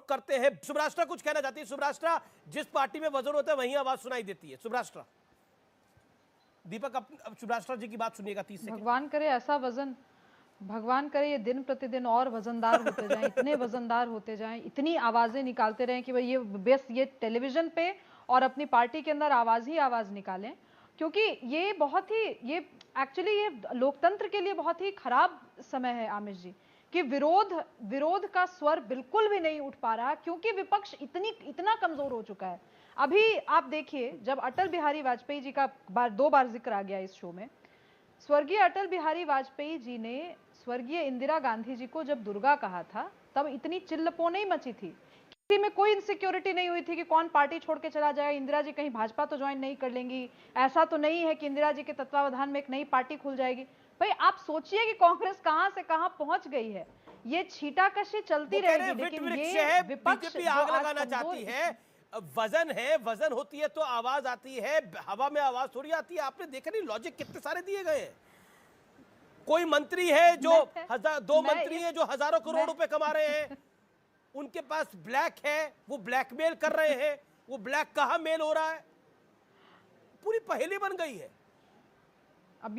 रुख करते हैं। सुभ्राष्ट्रा कुछ कहना चाहती है। सुभ्राष्ट्रा, जिस पार्टी में वजन होता है वहीं आवाज सुनाई देती है। सुभ्राष्ट्रा, दीपक अब सुभ्राष्ट्रा जी की बात सुनिएगा 30 सेकंड। भगवान करे ऐसा वजन, भगवान करे ये दिन प्रतिदिन और वजनदार होते जाएं, इतने वजनदार होते जाएं, इतनी आवाजें निकालते रहें कि भाई ये बेस ये टेलीविजन पे और अपनी पार्टी के अंदर आवाज ही आवाज निकालें, क्योंकि ये बहुत ही ये एक्चुअली ये लोकतंत्र के लिए बहुत ही खराब समय है आमिर जी, कि विरोध का स्वर बिल्कुल भी नहीं उठ पा रहा, क्योंकि विपक्ष इतना कमजोर हो चुका है। अभी आप देखिए, जब अटल बिहारी वाजपेयी जी का दो बार जिक्र आ गया इस शो में, स्वर्गीय अटल बिहारी वाजपेयी जी ने स्वर्गीय इंदिरा गांधी जी को जब दुर्गा कहा था, तब इतनी चिल्लपो नहीं मची थी, किसी में कोई इनसिक्योरिटी नहीं हुई थी कि कौन पार्टी छोड़ के चला जाएगा, इंदिरा जी कहीं भाजपा तो ज्वाइन नहीं कर लेंगी, ऐसा तो नहीं है कि इंदिरा जी के तत्वावधान में एक नई पार्टी खुल जाएगी। भाई आप सोचिए कि कांग्रेस कहां से कहां पहुंच गई है। ये छीटाकशी चलती रहेगी, लेकिन ये विपक्ष आग लगाना चाहती है। वजन है, वजन होती है तो आवाज आती है, हवा में आवाज थोड़ी आती है। आपने देखा नहीं लॉजिक कितने सारे दिए गए हैं। कोई मंत्री है जो दो मंत्री है जो हजारों करोड़ रुपए कमा रहे हैं, उनके पास ब्लैक है, वो ब्लैकमेल कर रहे हैं। वो ब्लैक कहां मेल हो रहा है, पूरी पहेली बन गई है। अब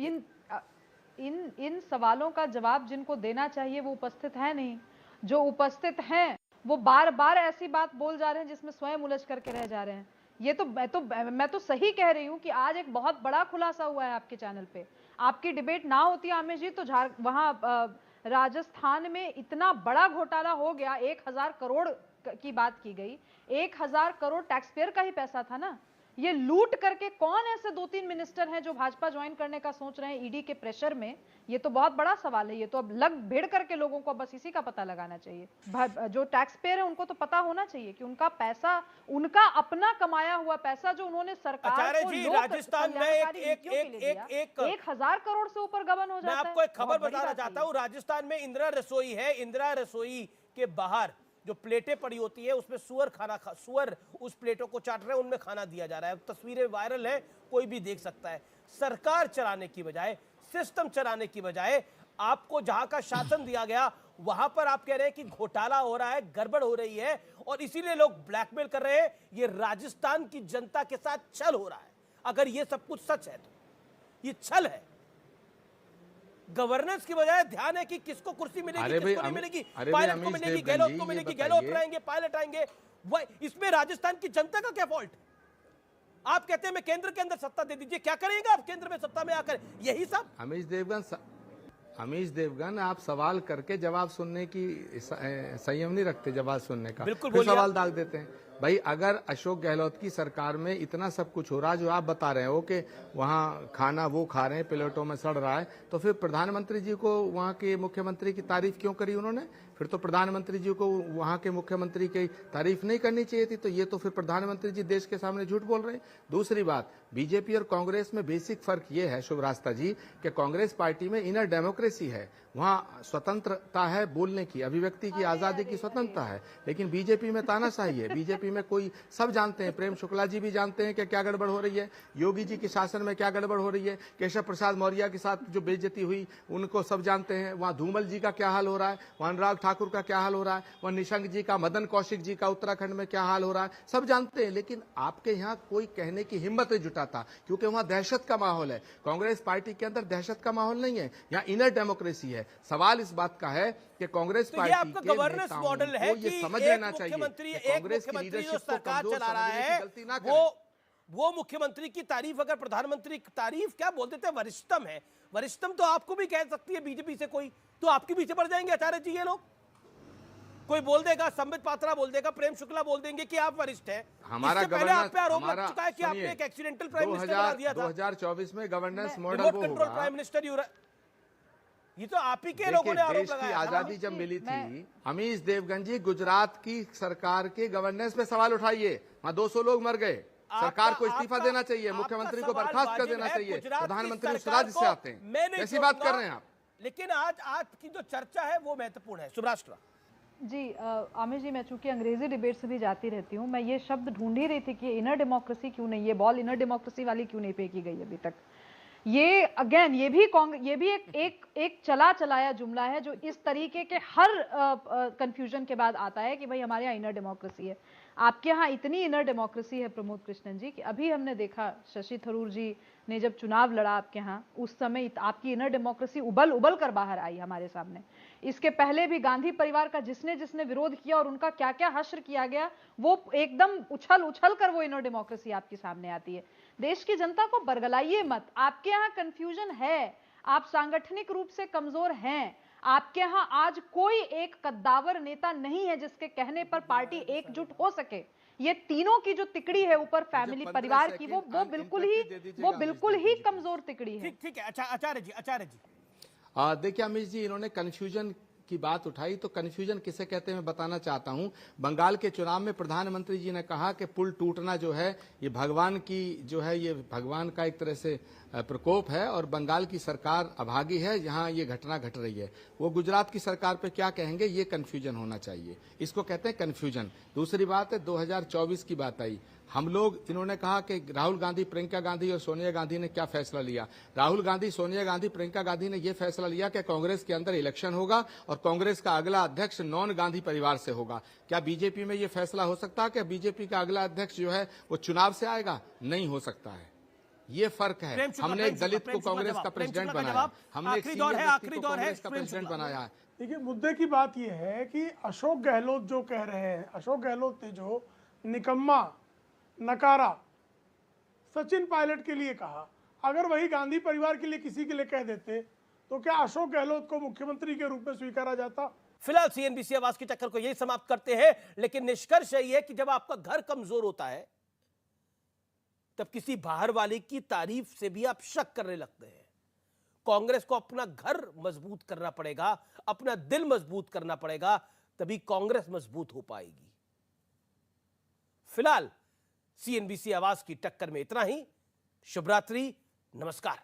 इन सवालों का जवाब जिनको देना चाहिए वो उपस्थित है नहीं, जो उपस्थित हैं वो बार बार ऐसी बात बोल जा रहे हैं जिसमें स्वयं उलझ करके रह जा रहे हैं। ये तो मैं तो सही कह रही हूं कि आज एक बहुत बड़ा खुलासा हुआ है आपके चैनल पे। आपकी डिबेट ना होती आमिर जी तो वहां राजस्थान में इतना बड़ा घोटाला हो गया, 1000 करोड़ की बात की गई, 1000 करोड़ टैक्स पेयर का ही पैसा था ना। ये लूट करके कौन ऐसे 2-3 मिनिस्टर हैं जो भाजपा ज्वाइन करने का सोच रहे हैं ईडी के प्रेशर में, ये तो बहुत बड़ा सवाल है। ये तो अब लग भिड़ करके लोगों को बस इसी का पता लगाना चाहिए। जो टैक्स पेयर है उनको तो पता होना चाहिए कि उनका पैसा, उनका अपना कमाया हुआ पैसा जो उन्होंने सरकार को राजस्थान में एक 1000 करोड़ से ऊपर गबन हो जाता है। मैं आपको एक खबर बताना चाहता हूं। राजस्थान में इंदिरा रसोई है, इंदिरा रसोई के बाहर जो प्लेटें पड़ी होती है उसमें सुअर उस प्लेटों को चाट रहे हैं, उनमें खाना दिया जा रहा है। तस्वीरें वायरल है, कोई भी देख सकता है। सरकार चलाने की बजाय, सिस्टम चलाने की बजाय, आपको जहां का शासन दिया गया वहां पर आप कह रहे हैं कि घोटाला हो रहा है, गड़बड़ हो रही है और इसीलिए लोग ब्लैकमेल कर रहे हैं। ये राजस्थान की जनता के साथ छल हो रहा है। अगर ये सब कुछ सच है तो ये छल है। गवर्नेंस की बजाय ध्यान है कि किसको कुर्सी मिलेगी, किसको नहीं मिलेगी, पायलट को मिलेगी, गहलोत को मिलेगी, गहलोत रहेंगे, पायलट आएंगे। इसमें राजस्थान की जनता का क्या फॉल्ट? आप कहते हैं मैं केंद्र के अंदर सत्ता दे दीजिए, क्या करेंगे आप केंद्र में सत्ता में आकर? यही सब। अमीश देवगन आप सवाल करके जवाब सुनने की संयम नहीं रखते, जवाब सुनने का बिल्कुल सवाल डाल देते हैं। भाई अगर अशोक गहलोत की सरकार में इतना सब कुछ हो रहा है जो आप बता रहे हो कि वहाँ खाना वो खा रहे हैं, प्लेटों में सड़ रहा है, तो फिर प्रधानमंत्री जी को वहाँ के मुख्यमंत्री की तारीफ क्यों करी उन्होंने? फिर तो प्रधानमंत्री जी को वहाँ के मुख्यमंत्री की तारीफ नहीं करनी चाहिए थी। तो ये तो फिर प्रधानमंत्री जी देश के सामने झूठ बोल रहे हैं। दूसरी बात, बीजेपी और कांग्रेस में बेसिक फर्क ये है शुभरास्ता जी कि कांग्रेस पार्टी में इनर डेमोक्रेसी है, वहाँ स्वतंत्रता है बोलने की, अभिव्यक्ति की आजादी की स्वतंत्रता है। लेकिन बीजेपी में तानाशाही है। बीजेपी में कोई सब जानते हैं, प्रेम शुक्ला जी भी जानते हैं कि क्या गड़बड़ हो रही है, योगी जी के शासन में क्या गड़बड़ हो रही है, केशव प्रसाद मौर्य के साथ जो बेइज्जती हुई उनको सब जानते हैं। वहाँ धूमल जी का क्या हाल हो रहा है, वहाँ अनुराग ठाकुर का क्या हाल हो रहा है, वहाँ निशंक जी का, मदन कौशिक जी का उत्तराखंड में क्या हाल हो रहा है, सब जानते हैं। लेकिन आपके यहाँ कोई कहने की हिम्मत नहीं जुटाता, क्योंकि वहाँ दहशत का माहौल है। कांग्रेस पार्टी के अंदर दहशत का माहौल नहीं है, यहाँ इनर डेमोक्रेसी है। सवाल इस बात का है कि कांग्रेस पार्टी आपका गवर्नेंस मॉडल है कि ये समझ लेना चाहिए कांग्रेस की लीडरशिप सरकार चला रहा है, वो मुख्यमंत्री की तारीफ, अगर प्रधानमंत्री की तारीफ क्या बोल देते हैं, वरिष्ठतम है। वरिष्ठतम तो आपको भी कह सकती है बीजेपी से कोई, तो आपके पीछे पड़ जाएंगे आचार्य जी ये लोग। कोई बोल देगा, संबित पात्रा बोल देगा, प्रेम शुक्ला बोल देंगे कि आप वरिष्ठ हैं। हमारा पहले आप पे आरोप लग चुका है कि आपने एक एक्सीडेंटल प्राइम मिनिस्टर बना दिया था। 2024 में गवर्नेंस मॉडल वो होगा, प्राइम मिनिस्टर। ये तो आप ही के लोगों ने आरोप लगाया। देश की आजादी जब मिली थी, अमीश देवगन जी गुजरात की सरकार के गवर्नेंस पे सवाल उठाइए, वहाँ 200 लोग मर गए। सरकार को इस्तीफा देना चाहिए, मुख्यमंत्री को बर्खास्त कर देना चाहिए, प्रधानमंत्री स्वराज से आते हैं, ऐसी बात कर रहे हैं आप। लेकिन आज की जो चर्चा है वो महत्वपूर्ण है। सुभ्राष्ट्रा जी, आमिर जी, मैं चूंकि अंग्रेजी डिबेट से भी जाती रहती हूँ, मैं ये शब्द ढूंढ ही रही थी कि इनर डेमोक्रेसी क्यों नहीं, ये बॉल इनर डेमोक्रेसी वाली क्यों नहीं फेंकी गई अभी तक। ये अगेन ये भी एक चला चलाया जुमला है जो इस तरीके के हर कंफ्यूजन के बाद आता है कि भाई हमारे यहाँ इनर डेमोक्रेसी है। आपके यहाँ इतनी इनर डेमोक्रेसी है प्रमोद कृष्णन जी कि अभी हमने देखा शशि थरूर जी ने जब चुनाव लड़ा आपके यहाँ, उस समय आपकी इनर डेमोक्रेसी उबल कर बाहर आई हमारे सामने। इसके पहले भी गांधी परिवार का जिसने विरोध किया और उनका क्या क्या हश्र किया गया, वो एकदम उछल कर वो इनर डेमोक्रेसी आपके सामने आती है। देश की जनता को बरगलाइए मत। आपके यहाँ कंफ्यूजन है, आप सांगठनिक रूप से कमजोर हैं। आपके यहाँ आज कोई एक कद्दावर नेता नहीं है जिसके कहने पर पार्टी एकजुट हो सके। ये तीनों की जो तिकड़ी है ऊपर फैमिली परिवार की, वो बिल्कुल ही कमजोर तिकड़ी है। ठीक है। अच्छा आचार्य जी देखिए अमित जी, इन्होंने कंफ्यूजन की बात उठाई, तो कंफ्यूजन किसे कहते हैं मैं बताना चाहता हूं। बंगाल के चुनाव में प्रधानमंत्री जी ने कहा कि पुल टूटना जो है ये भगवान की जो है ये भगवान का एक तरह से प्रकोप है और बंगाल की सरकार अभागी है जहां ये घटना घट रही है। वो गुजरात की सरकार पे क्या कहेंगे, ये कंफ्यूजन होना चाहिए, इसको कहते हैं कंफ्यूजन। दूसरी बात है 2024 की बात आई, हम लोग इन्होंने कहा कि राहुल गांधी, प्रियंका गांधी और सोनिया गांधी ने क्या फैसला लिया। राहुल गांधी, सोनिया गांधी, प्रियंका गांधी ने यह फैसला लिया कि कांग्रेस के अंदर इलेक्शन होगा और कांग्रेस का अगला अध्यक्ष नॉन गांधी परिवार से होगा। क्या बीजेपी में यह फैसला हो सकता है कि बीजेपी का अगला अध्यक्ष जो है वो चुनाव से आएगा? नहीं हो सकता है। ये फर्क है। हमने एक दलित को कांग्रेस का प्रेसिडेंट बनाया, हमने एक सीनियर व्यक्ति को कांग्रेस का प्रेसिडेंट बनाया है। देखिए मुद्दे की बात यह है कि अशोक गहलोत जो कह रहे हैं, अशोक गहलोत ने जो निकम्मा नकारा सचिन पायलट के लिए कहा, अगर वही गांधी परिवार के लिए किसी के लिए कह देते तो क्या अशोक गहलोत को मुख्यमंत्री के रूप में स्वीकारा जाता? फिलहाल सीएनबीसी आवाज की टक्कर को यही समाप्त करते हैं, लेकिन निष्कर्ष यही है कि जब आपका घर कमजोर होता है तब किसी बाहर वाले की तारीफ से भी आप शक करने लगते हैं। कांग्रेस को अपना घर मजबूत करना पड़ेगा, अपना दिल मजबूत करना पड़ेगा, तभी कांग्रेस मजबूत हो पाएगी। फिलहाल सीएनबीसी आवाज की टक्कर में इतना ही। शुभ रात्रि, नमस्कार।